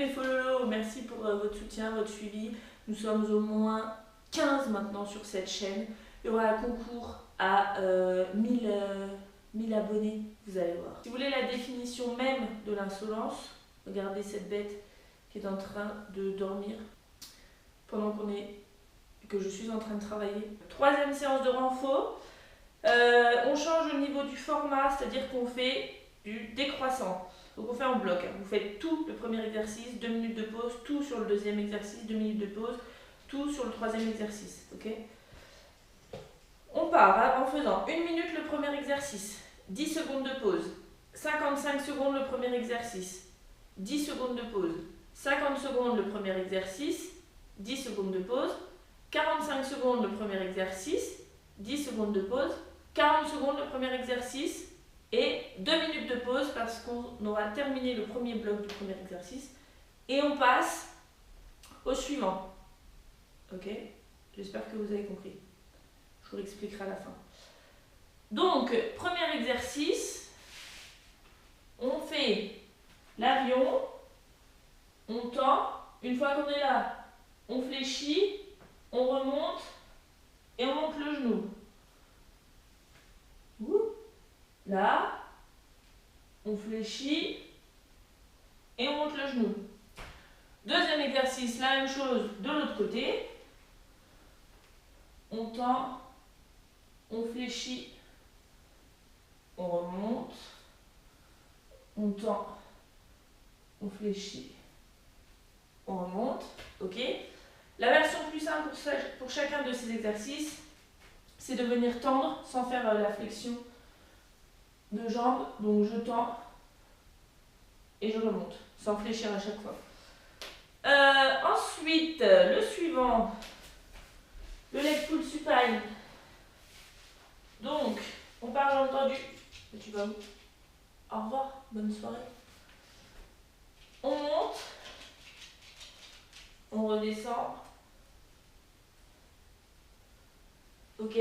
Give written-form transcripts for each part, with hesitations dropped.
mes follow, merci pour votre soutien, votre suivi. Nous sommes au moins 15 maintenant sur cette chaîne. Il y aura un concours à 1000 abonnés, vous allez voir. Si vous voulez la définition même de l'insolence, regardez cette bête qui est en train de dormir pendant que je suis en train de travailler. Troisième séance de renfort. On change au niveau du format, c'est-à-dire qu'on fait du décroissant. Donc on fait en bloc. Vous faites tout le premier exercice, 2 minutes de pause, tout sur le deuxième exercice, 2 minutes de pause, tout sur le troisième exercice. Okay, on part en faisant 1 minute le premier exercice, 10 secondes de pause, 55 secondes le premier exercice, 10 secondes de pause, 50 secondes le premier exercice, 10 secondes de pause, 45 secondes le premier exercice, 10 secondes de pause, 40 secondes le premier exercice et 2 minutes de pause parce qu'on aura terminé le premier bloc du premier exercice et on passe au suivant. Ok? J'espère que vous avez compris. Je vous l'expliquerai à la fin. Donc, premier exercice, on fait l'avion, on tend, une fois qu'on est là, on fléchit, on remonte et on monte le genou. Là, on fléchit et on monte le genou. Deuxième exercice, la même chose de l'autre côté. On tend, on fléchit, on remonte, on tend, on fléchit, on remonte. Ok. La version plus simple pour chacun de ces exercices, c'est de venir tendre sans faire la flexion de jambes. Donc je tends et je remonte sans fléchir à chaque fois. Ensuite, le suivant, le leg pull supine. Donc, on part jambes tendues. Tu vas où? Au revoir, bonne soirée. On monte, on redescend. Ok?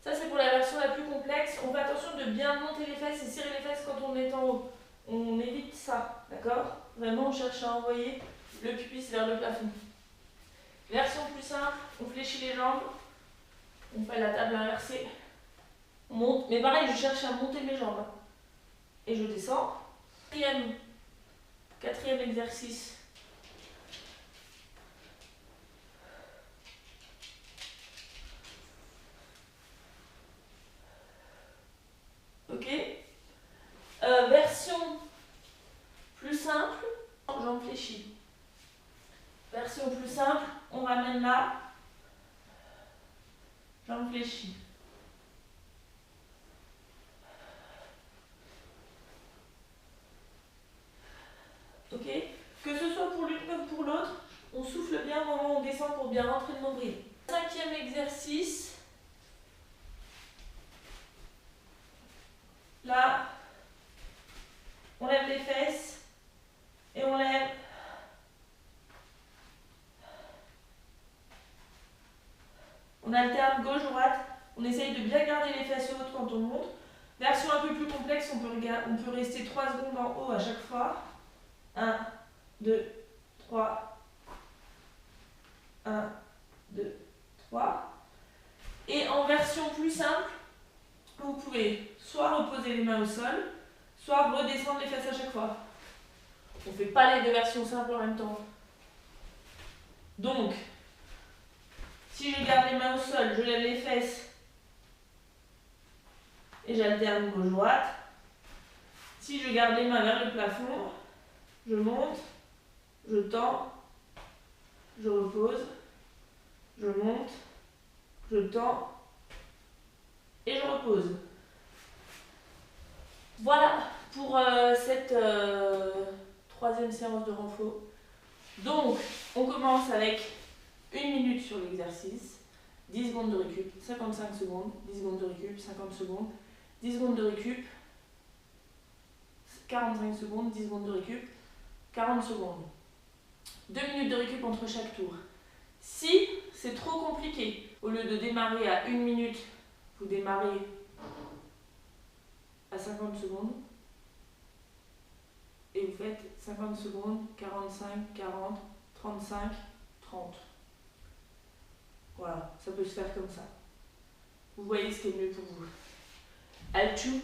Ça, c'est pour la version la plus complexe. On fait attention de bien monter les fesses et serrer les fesses quand on est en haut. On évite ça, d'accord? Vraiment, on cherche à envoyer le pubis vers le plafond. Version plus simple, on fléchit les jambes, on fait la table inversée, on monte, mais pareil, je cherche à monter mes jambes. Et je descends. Quatrième exercice. Ok. Version plus simple, jambes fléchies. Version plus simple, on ramène là, jambes fléchies. Ok. Que ce soit pour l'une comme pour l'autre, on souffle bien au moment où on descend pour bien rentrer le nombril. Cinquième exercice. Là, on lève les fesses et on lève. On alterne gauche-droite. On essaye de bien garder les fesses hautes quand on monte. Version un peu plus complexe, on peut rester 3 secondes en haut à chaque fois. 1, 2, 3. 1, 2, 3. Et en version plus simple, vous pouvez soit reposer les mains au sol, soit redescendre les fesses à chaque fois. On ne fait pas les deux versions simples en même temps. Donc, si je garde les mains au sol, je lève les fesses et j'alterne gauche-droite. Si je garde les mains vers le plafond, je monte, je tends, je repose, je monte, je tends et je repose. Voilà pour cette troisième séance de renfort. Donc, on commence avec 1 minute sur l'exercice, 10 secondes de récup, 55 secondes, 10 secondes de récup, 50 secondes, 10 secondes de récup, 45 secondes, 10 secondes de récup, 40 secondes. 2 minutes de récup entre chaque tour. Si c'est trop compliqué, au lieu de démarrer à 1 minute, vous démarrez à 50 secondes. et vous faites 50 secondes, 45, 40, 35, 30. Voilà, ça peut se faire comme ça. Vous voyez ce qui est mieux pour vous. Altu